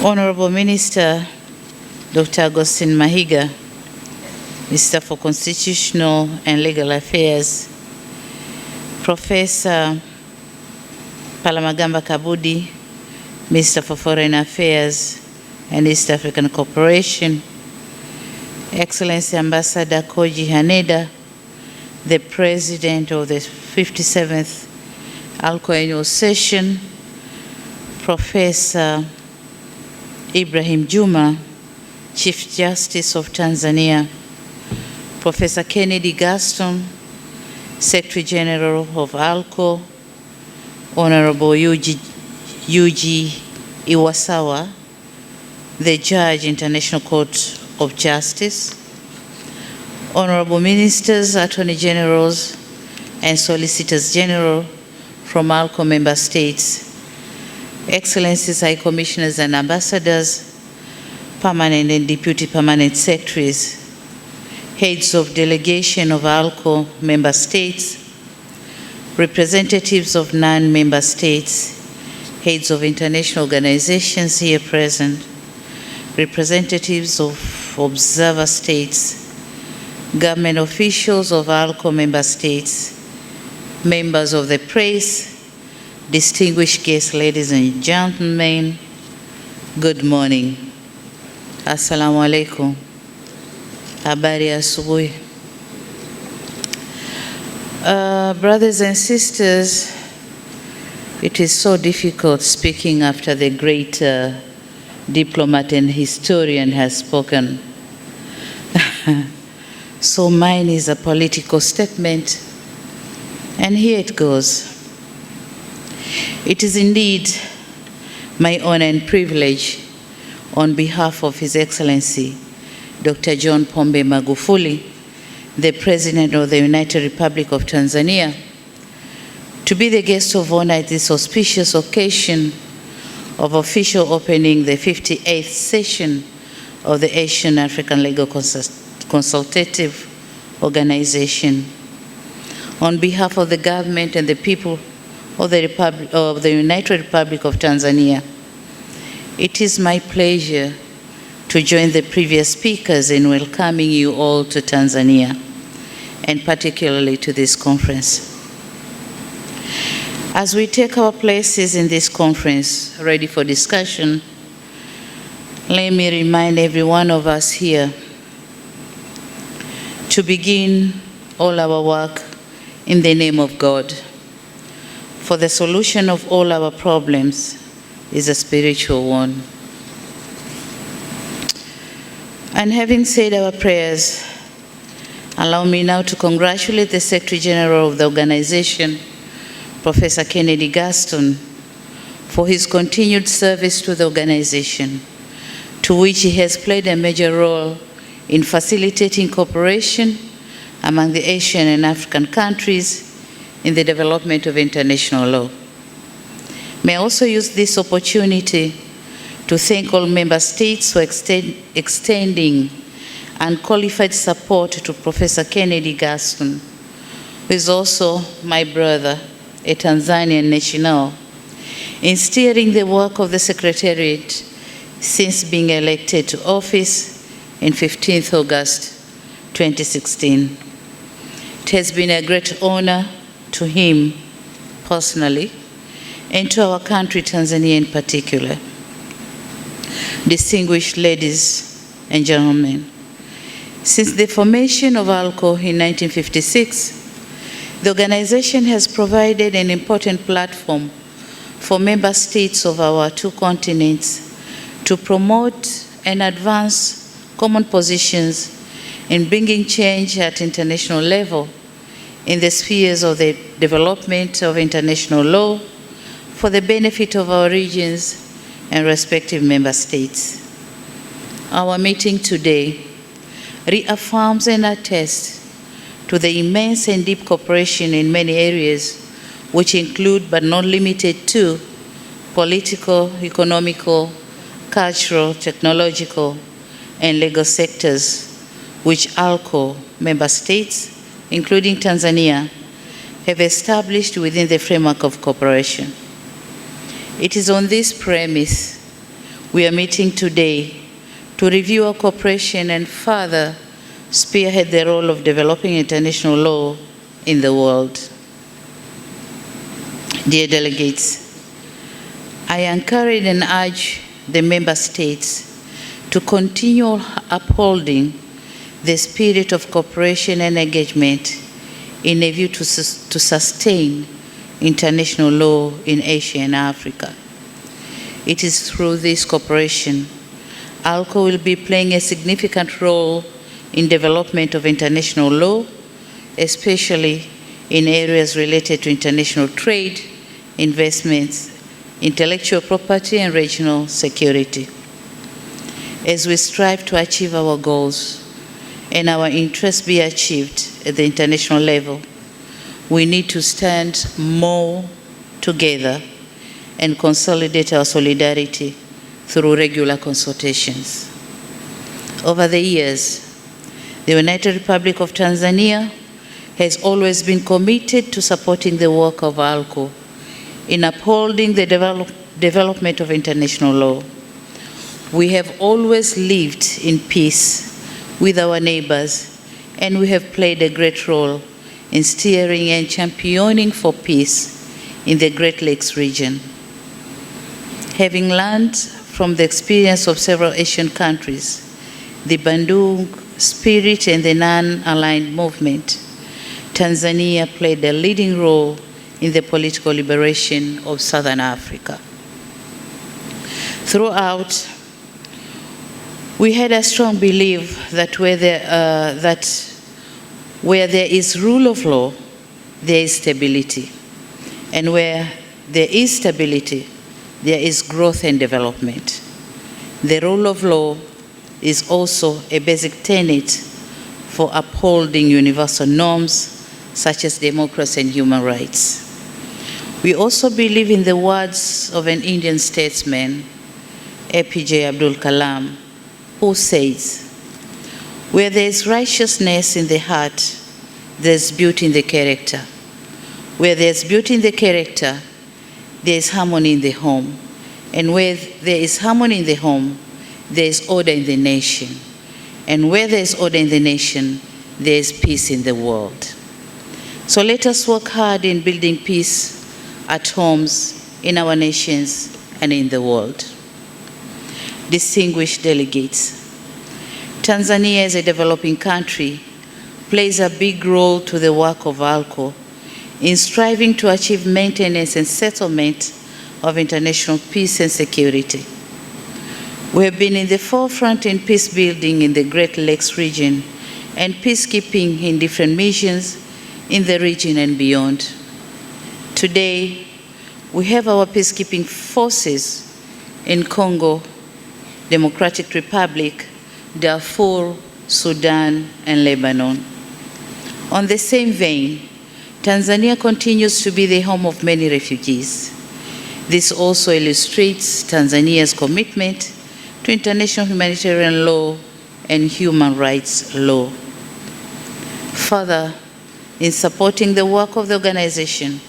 Honorable Minister Dr. Augustine Mahiga, Minister for Constitutional and Legal Affairs, Professor Palamagamba Kabudi, Minister for Foreign Affairs and East African Cooperation, Excellency Ambassador Koji Haneda, the President of the 57th AALCO Annual Session, Professor Ibrahim Juma, Chief Justice of Tanzania, Professor Kennedy Gaston, Secretary General of AALCO, Honorable Yuji Iwasawa, the Judge, International Court of Justice, Honorable Ministers, Attorney Generals, and Solicitors General from AALCO member states, Excellencies, High Commissioners and Ambassadors, Permanent and Deputy Permanent Secretaries, Heads of Delegation of AALCO member states, representatives of non-member states, heads of international organizations here present, representatives of observer states, government officials of AALCO member states, members of the press, distinguished guests, ladies and gentlemen, good morning. Assalamu alaikum. Habari ya asubuhi. Brothers and sisters, it is so difficult speaking after the great diplomat and historian has spoken. So mine is a political statement, and here it goes. It is indeed my honor and privilege, on behalf of His Excellency Dr. John Pombe Magufuli, the President of the United Republic of Tanzania, to be the guest of honor at this auspicious occasion of official opening the 58th session of the Asian African Legal Consultative Organization. On behalf of the government and the people of the United Republic of Tanzania, it is my pleasure to join the previous speakers in welcoming you all to Tanzania, and particularly to this conference. As we take our places in this conference, ready for discussion, let me remind every one of us here to begin all our work in the name of God, for the solution of all our problems is a spiritual one. And having said our prayers, allow me now to congratulate the Secretary General of the organization, Professor Kennedy Gaston, for his continued service to the organization, to which he has played a major role in facilitating cooperation among the Asian and African countries in the development of international law. May I also use this opportunity to thank all member states for extending unqualified support to Professor Kennedy Gaston, who is also my brother, a Tanzanian national, in steering the work of the Secretariat since being elected to office in 15th August 2016. It has been a great honor to him personally, and to our country, Tanzania in particular. Distinguished ladies and gentlemen, since the formation of AALCO in 1956, the organization has provided an important platform for member states of our two continents to promote and advance common positions in bringing change at international level in the spheres of the development of international law for the benefit of our regions and respective member states. Our meeting today reaffirms and attests to the immense and deep cooperation in many areas, which include but not limited to political, economical, cultural, technological, and legal sectors, which AALCO member states, including Tanzania, have established within the framework of cooperation. It is on this premise we are meeting today to review our cooperation and further spearhead the role of developing international law in the world. Dear delegates, I encourage and urge the member states to continue upholding the spirit of cooperation and engagement in a view to sustain international law in Asia and Africa. It is through this cooperation AALCO will be playing a significant role in development of international law, especially in areas related to international trade, investments, intellectual property, and regional security. As we strive to achieve our goals and our interests be achieved at the international level, we need to stand more together and consolidate our solidarity through regular consultations. Over the years, the United Republic of Tanzania has always been committed to supporting the work of AALCO in upholding the development of international law. We have always lived in peace with our neighbors, and we have played a great role in steering and championing for peace in the Great Lakes region. Having learned from the experience of several Asian countries, the Bandung spirit and the non-aligned movement, Tanzania played a leading role in the political liberation of Southern Africa. Throughout, we had a strong belief that where there is rule of law, there is stability. And where there is stability, there is growth and development. The rule of law is also a basic tenet for upholding universal norms such as democracy and human rights. We also believe in the words of an Indian statesman, APJ Abdul Kalam, who says, "Where there is righteousness in the heart, there is beauty in the character. Where there is beauty in the character, there is harmony in the home. And where there is harmony in the home, there is order in the nation. And where there is order in the nation, there is peace in the world." So let us work hard in building peace at homes, in our nations, and in the world. Distinguished delegates, Tanzania as a developing country plays a big role to the work of AALCO in striving to achieve maintenance and settlement of international peace and security. We have been in the forefront in peace building in the Great Lakes region and peacekeeping in different missions in the region and beyond. Today, we have our peacekeeping forces in Congo, Democratic Republic, Darfur, Sudan, and Lebanon. On the same vein, Tanzania continues to be the home of many refugees. This also illustrates Tanzania's commitment to international humanitarian law and human rights law. Further, in supporting the work of the organization,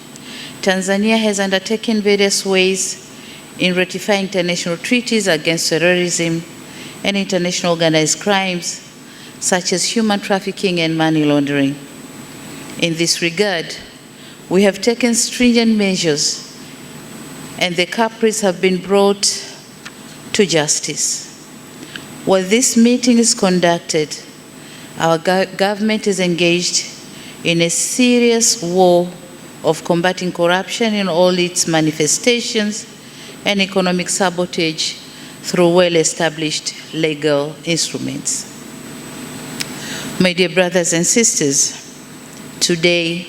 Tanzania has undertaken various ways in ratifying international treaties against terrorism and international organized crimes, such as human trafficking and money laundering. In this regard, we have taken stringent measures, and the culprits have been brought to justice. While this meeting is conducted, our government is engaged in a serious war of combating corruption in all its manifestations and economic sabotage through well-established legal instruments. My dear brothers and sisters, today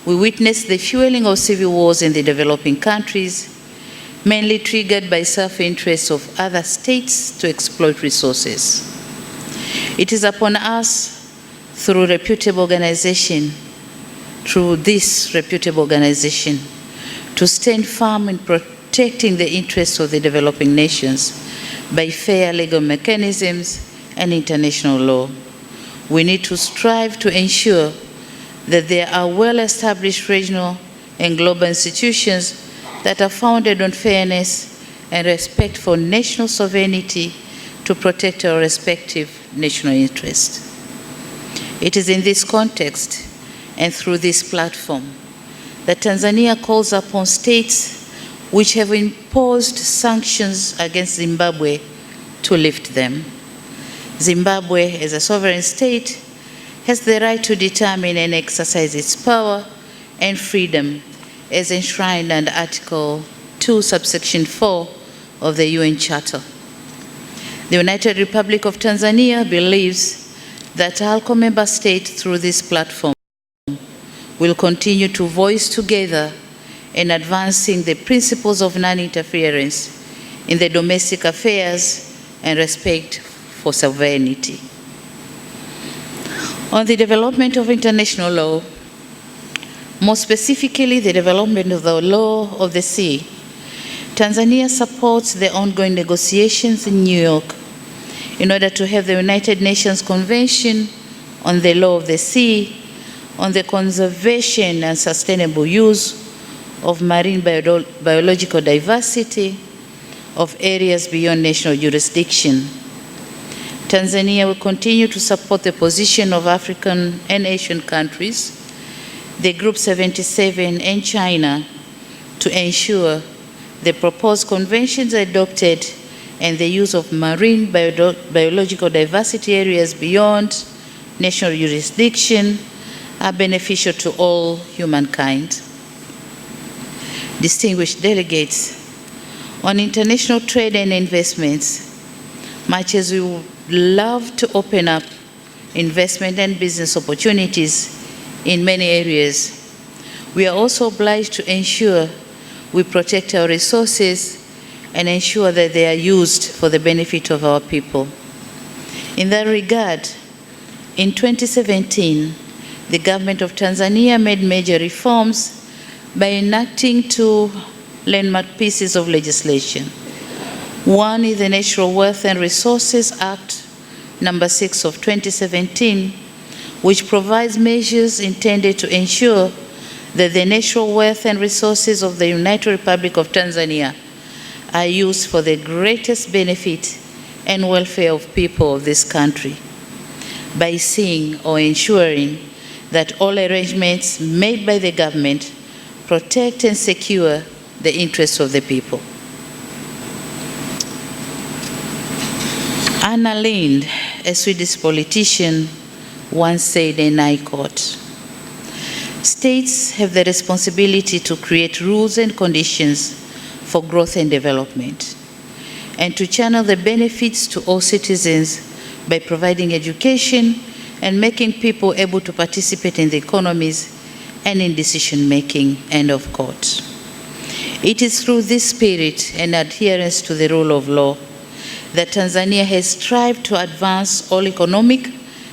we witness the fueling of civil wars in the developing countries, mainly triggered by self-interest of other states to exploit resources. It is upon us, through this reputable organization, to stand firm in protecting the interests of the developing nations by fair legal mechanisms and international law. We need to strive to ensure that there are well-established regional and global institutions that are founded on fairness and respect for national sovereignty to protect our respective national interests. It is in this context and through this platform that Tanzania calls upon states which have imposed sanctions against Zimbabwe to lift them. Zimbabwe, as a sovereign state, has the right to determine and exercise its power and freedom as enshrined under Article 2, subsection 4 of the UN Charter. The United Republic of Tanzania believes that AALCO member states through this platform will continue to voice together in advancing the principles of non-interference in the domestic affairs and respect for sovereignty. On the development of international law, more specifically the development of the law of the sea, Tanzania supports the ongoing negotiations in New York in order to have the United Nations Convention on the Law of the Sea, on the conservation and sustainable use of marine biological diversity of areas beyond national jurisdiction. Tanzania will continue to support the position of African and Asian countries, the Group 77 and China, to ensure the proposed conventions adopted and the use of marine biological diversity areas beyond national jurisdiction are beneficial to all humankind. Distinguished delegates, on international trade and investments, much as we would love to open up investment and business opportunities in many areas, we are also obliged to ensure we protect our resources and ensure that they are used for the benefit of our people. In that regard, in 2017, the government of Tanzania made major reforms by enacting two landmark pieces of legislation. One is the Natural Wealth and Resources Act number 6 of 2017, which provides measures intended to ensure that the natural wealth and resources of the United Republic of Tanzania are used for the greatest benefit and welfare of people of this country by seeing or ensuring that all arrangements made by the government protect and secure the interests of the people. Anna Lindh, a Swedish politician, once said, and I quote, "States have the responsibility to create rules and conditions for growth and development, and to channel the benefits to all citizens by providing education and making people able to participate in the economies and in decision-making," end of quote. It is through this spirit and adherence to the rule of law that Tanzania has strived to advance all economic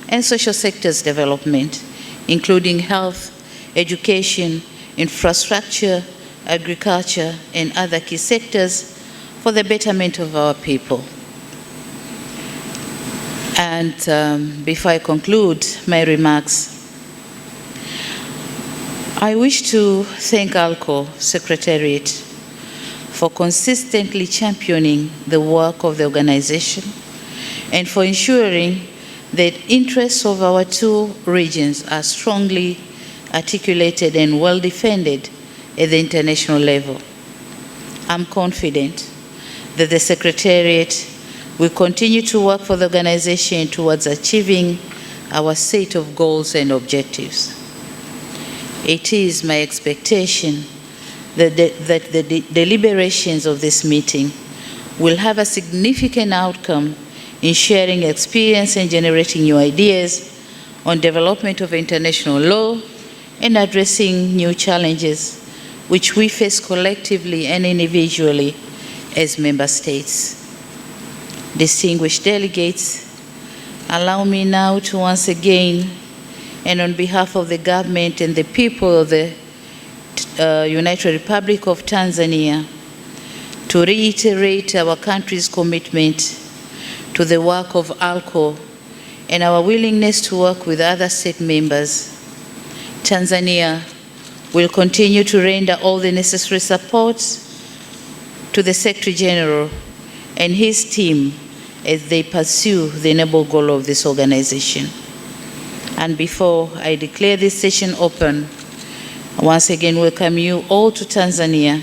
and social sectors development, including health, education, infrastructure, agriculture, and other key sectors for the betterment of our people. And before I conclude my remarks, I wish to thank AALCO Secretariat for consistently championing the work of the organization and for ensuring that interests of our two regions are strongly articulated and well defended at the international level. I'm confident that the Secretariat will continue to work for the organization towards achieving our set of goals and objectives. It is my expectation that the deliberations of this meeting will have a significant outcome in sharing experience and generating new ideas on development of international law and addressing new challenges which we face collectively and individually as member states. Distinguished delegates, allow me now to once again, and on behalf of the government and the people of the United Republic of Tanzania, to reiterate our country's commitment to the work of AALCO and our willingness to work with other state members. Tanzania will continue to render all the necessary support to the Secretary General and his team as they pursue the noble goal of this organization. And before I declare this session open, I once again welcome you all to Tanzania,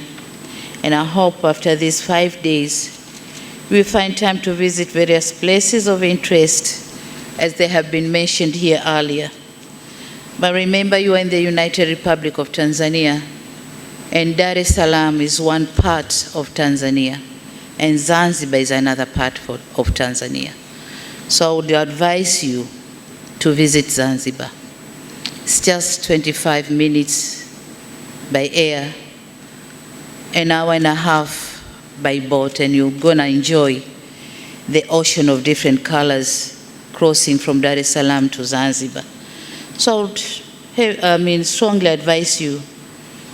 and I hope after these 5 days, we will find time to visit various places of interest as they have been mentioned here earlier. But remember, you are in the United Republic of Tanzania, and Dar es Salaam is one part of Tanzania, and Zanzibar is another part of Tanzania. So I would advise you to visit Zanzibar. It's just 25 minutes by air, an hour and a half by boat, and you're gonna enjoy the ocean of different colors crossing from Dar es Salaam to Zanzibar. So I would strongly advise you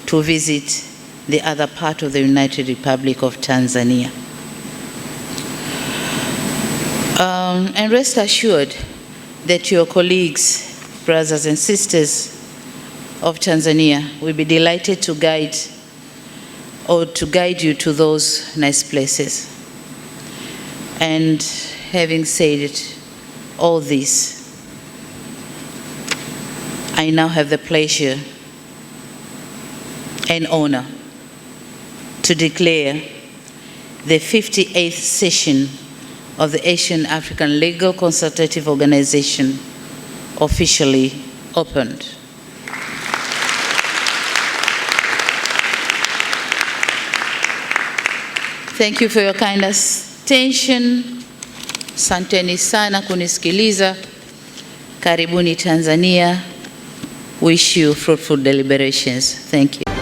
to visit the other part of the United Republic of Tanzania. And rest assured that your colleagues, brothers and sisters of Tanzania will be delighted to guide you to those nice places. And having said all this, I now have the pleasure and honor to declare the 58th session of the Asian African Legal Consultative Organization officially opened. Thank you for your kind attention. Asanteni sana kunisikiliza. Karibuni Tanzania. Wish you fruitful deliberations. Thank you.